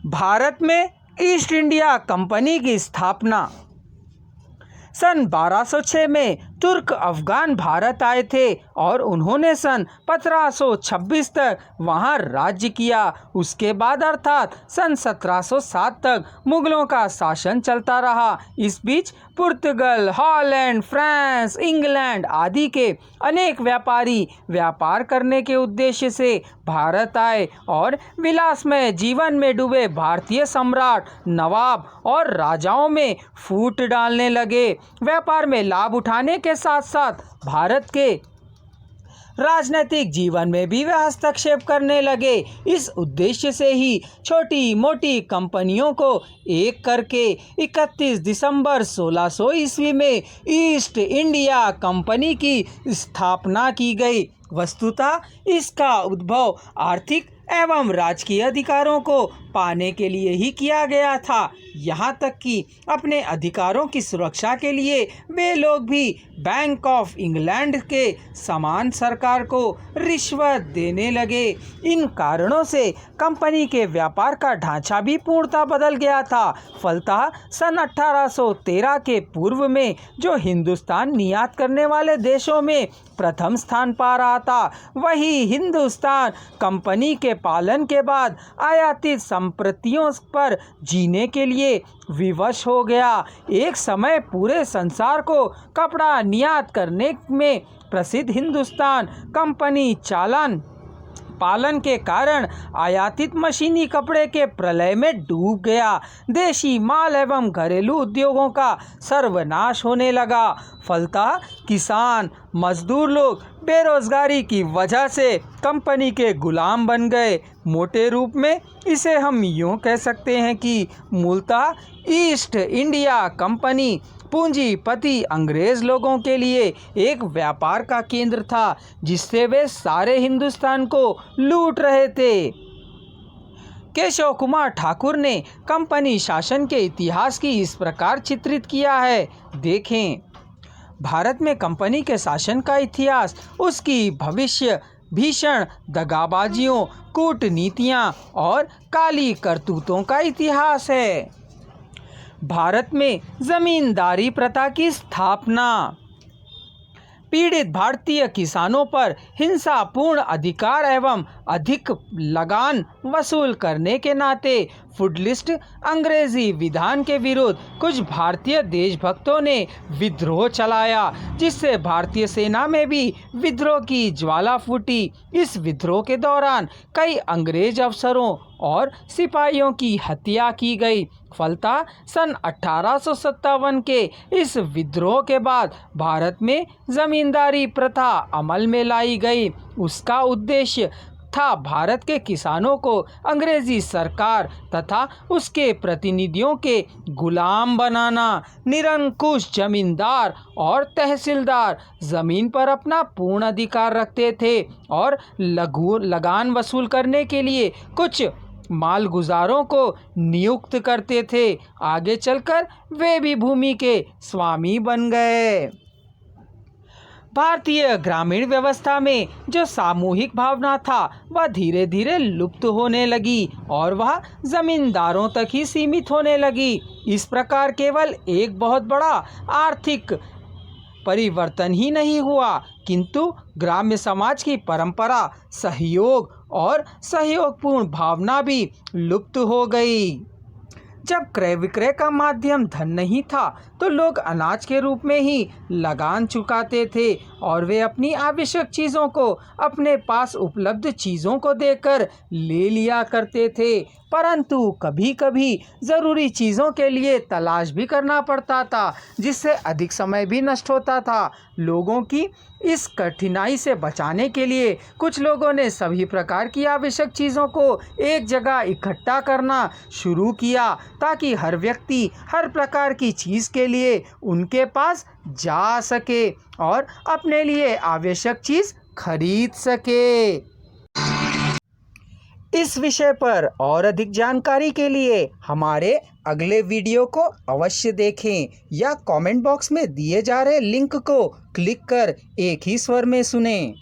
भारत में east India company की स्थापना। सन 1206 में तुर्क अफगान भारत आए थे और उन्होंने सन 1526 तक वहां राज्य किया। उसके बाद अर्थात सन 1707 तक मुगलों का शासन चलता रहा। इस बीच पुर्तगाल, हॉलैंड, फ्रांस, इंग्लैंड आदि के अनेक व्यापारी व्यापार करने के उद्देश्य से भारत आए और विलासमय जीवन में डूबे भारतीय सम्राट, नवाब और राजाओं में फूट डालने लगे। व्यापार में लाभ उठाने के साथ साथ भारत के राजनीतिक जीवन में भी वे हस्तक्षेप करने लगे। इस उद्देश्य से ही छोटी मोटी कंपनियों को एक करके 31 दिसंबर 1600 ईस्वी में ईस्ट इंडिया कंपनी की स्थापना की गई। वस्तुतः इसका उद्भव आर्थिक एवं राजकीय अधिकारों को पाने के लिए ही किया गया था। यहाँ तक कि अपने अधिकारों की सुरक्षा के लिए वे लोग भी बैंक ऑफ इंग्लैंड के समान सरकार को रिश्वत देने लगे। इन कारणों से कंपनी के व्यापार का ढांचा भी पूर्णतः बदल गया था। फलतः सन 1813 के पूर्व में जो हिंदुस्तान निर्यात करने वाले देशों में प्रथम स्थान पा रहा था, वही हिंदुस्तान कंपनी के पालन के बाद आयातित संपत्तियों पर जीने के लिए विवश हो गया। एक समय पूरे संसार को कपड़ा निर्यात करने में प्रसिद्ध हिंदुस्तान कंपनी चालान पालन के कारण आयातित मशीनी कपड़े के प्रलय में डूब गया। देशी माल एवं घरेलू उद्योगों का सर्वनाश होने लगा। फलतः किसान मजदूर लोग बेरोजगारी की वजह से कंपनी के गुलाम बन गए। मोटे रूप में इसे हम यूँ कह सकते हैं कि मूलतः ईस्ट इंडिया कंपनी पूंजीपति अंग्रेज लोगों के लिए एक व्यापार का केंद्र था, जिससे वे सारे हिंदुस्तान को लूट रहे थे। केशव कुमार ठाकुर ने कंपनी शासन के इतिहास की इस प्रकार चित्रित किया है। देखें, भारत में कंपनी के शासन का इतिहास उसकी भविष्य भीषण दगाबाजियों, कूटनीतियाँ और काली करतूतों का इतिहास है। भारत में जमींदारी प्रथा की स्थापना। पीड़ित भारतीय किसानों पर हिंसापूर्ण अधिकार एवं अधिक लगान वसूल करने के नाते फूडलिस्ट अंग्रेजी विधान के विरुद्ध कुछ भारतीय देशभक्तों ने विद्रोह चलाया, जिससे भारतीय सेना में भी विद्रोह की ज्वाला फूटी। इस विद्रोह के दौरान कई अंग्रेज अफसरों और सिपाहियों की हत्या की गई। फलतः सन 1857 के इस विद्रोह के बाद भारत में जमींदारी प्रथा अमल में लाई गई। उसका उद्देश्य था भारत के किसानों को अंग्रेजी सरकार तथा उसके प्रतिनिधियों के गुलाम बनाना। निरंकुश जमींदार और तहसीलदार जमीन पर अपना पूर्ण अधिकार रखते थे और लगान वसूल करने के लिए कुछ मालगुजारों को नियुक्त करते थे। आगे चलकर वे भी भूमि के स्वामी बन गए। भारतीय ग्रामीण व्यवस्था में जो सामूहिक भावना था वह धीरे धीरे लुप्त होने लगी और वह जमींदारों तक ही सीमित होने लगी। इस प्रकार केवल एक बहुत बड़ा आर्थिक परिवर्तन ही नहीं हुआ, किंतु ग्राम्य समाज की परंपरा, सहयोग और सहयोगपूर्ण भावना भी लुप्त हो गई। जब क्रय विक्रय का माध्यम धन नहीं था तो लोग अनाज के रूप में ही लगान चुकाते थे और वे अपनी आवश्यक चीज़ों को अपने पास उपलब्ध चीज़ों को देकर ले लिया करते थे। परंतु कभी कभी ज़रूरी चीज़ों के लिए तलाश भी करना पड़ता था, जिससे अधिक समय भी नष्ट होता था। लोगों की इस कठिनाई से बचाने के लिए कुछ लोगों ने सभी प्रकार की आवश्यक चीज़ों को एक जगह इकट्ठा करना शुरू किया, ताकि हर व्यक्ति हर प्रकार की चीज़ के लिए उनके पास जा सके और अपने लिए आवश्यक चीज़ खरीद सके। इस विषय पर और अधिक जानकारी के लिए हमारे अगले वीडियो को अवश्य देखें या कमेंट बॉक्स में दिए जा रहे लिंक को क्लिक कर एक ही स्वर में सुनें।